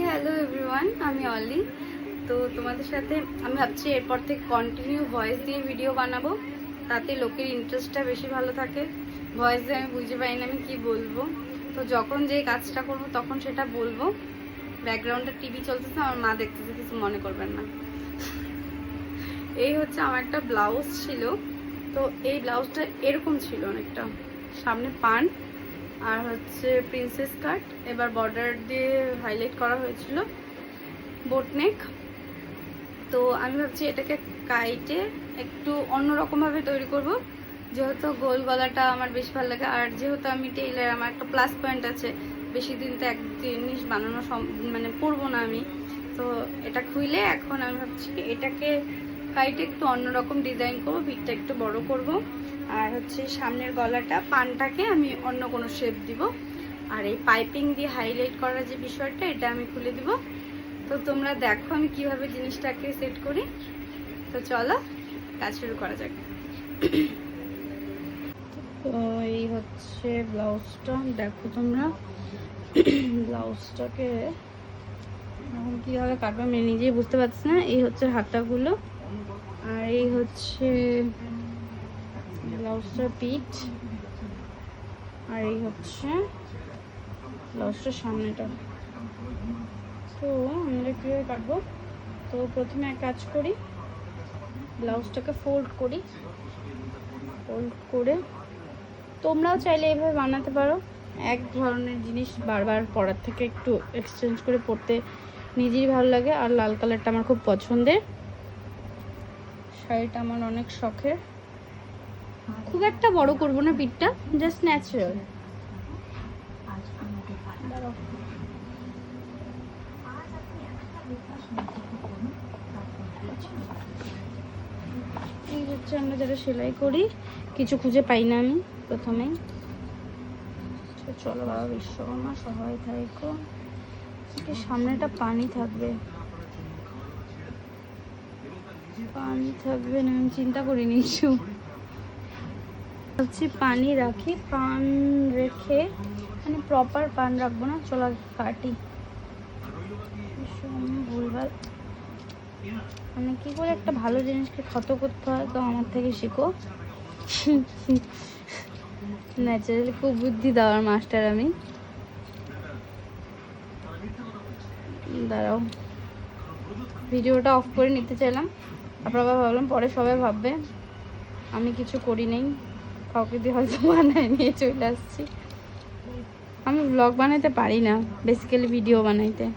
Hello everyone, আমি অলি। তো তোমাদের সাথে আমি ভাবছি এরপর থেকে কন্টিনিউ ভয়েস দিয়ে ভিডিও বানাবো, তাতে লোকের ইন্টারেস্টটা বেশি ভালো থাকে। ভয়েস দিয়ে আমি বুঝতে পারি না আমি কি বলবো, তো যখন যে কাজটা করব তখন সেটা বলবো। ব্যাকগ্রাউন্ডে টিভি চলতেছে, আমার মা দেখতেছে, কিছু মনে করবেন না। এই হচ্ছে আমার একটা ব্লাউজ ছিল, তো এই ব্লাউজটা এরকম ছিল অনেকটা, সামনে পান আর হচ্ছে প্রিন্সেস কাট, এবার বর্ডার দিয়ে হাইলাইট করা হয়েছিল, বোটনেক। তো আমি ভাবছি এটাকে কাইটে একটু অন্যরকমভাবে তৈরি করব, যেহেতু গোল গলাটা আমার বেশ ভালো লাগে। আর যেহেতু আমি টেইলার, আমার একটা প্লাস পয়েন্ট আছে, বেশি দিন তো এক জিনিস বানানো মানে পরবো না আমি। তো এটা খুইলে এখন আমি ভাবছি এটাকে কাইটে একটু অন্যরকম ডিজাইন করবো, পিঠটা একটু বড় করব, আর হচ্ছে সামনের গলাটা পানটাকে আমি অন্য কোনো শেপ দিব, আর এই পাইপিং দিয়ে হাইলাইট করার যে বিষয়টা এটা আমি খুলে দিব। তো তোমরা দেখো আমি কিভাবে জিনিসটাকে সেট করি। তো চলো কাজ শুরু করা যাক। তো এই হচ্ছে ব্লাউজটা, দেখো তোমরা ব্লাউজটাকে এখন কীভাবে কাটবো আমি নিজেই বুঝতে পারছি না। এই হচ্ছে হাতাগুলো, আর এই হচ্ছে ব্লাউজটার পিঠ, আর এই হচ্ছে ব্লাউজটার সামনেটা। তো আমরা কীভাবে কাটবো, তো প্রথমে এক কাজ করি, ব্লাউজটাকে ফোল্ড করি, ফোল্ড করে তোমরাও চাইলে এইভাবে বানাতে পারো। এক ধরনের জিনিস বারবার পরার থেকে একটু এক্সচেঞ্জ করে পরতে নিজেই ভালো লাগে। আর লাল কালারটা আমার খুব পছন্দের, শাড়িটা আমার অনেক শখের। খুব একটা বড় করবো না পিঠটা, জাস্ট ন্যাচারাল। এই হচ্ছে আমরা যারা সেলাই করি, কিছু খুঁজে পাই না আমি প্রথমেই। চলো বাবা বিশ্বকর্মা সবাই থাকো। সামনেটা পানি থাকবে, পানি থাকবে না আমি চিন্তা করিনি কিছু। ভাবছি পানি রাখি, পান রেখে মানে প্রপার পান রাখবো না, চলো কাটি। ভুলভাল মানে কি করে একটা ভালো জিনিসকে ক্ষত করতে হয়, তো আমার থেকে শিখো। ন্যাচারালি খুব বুদ্ধি দেওয়ার মাস্টার আমি। দাঁড়াও, ভিডিওটা অফ করে নিতে চাইলাম, আপনারা ভাবলাম পরে সবাই ভাববে আমি কিছু করি নেই, কাউকে দিয়ে হয়তো বানায় নিয়ে চলে আসছি। আমি ব্লগ বানাইতে পারি না, বেসিক্যালি ভিডিও বানাইতে।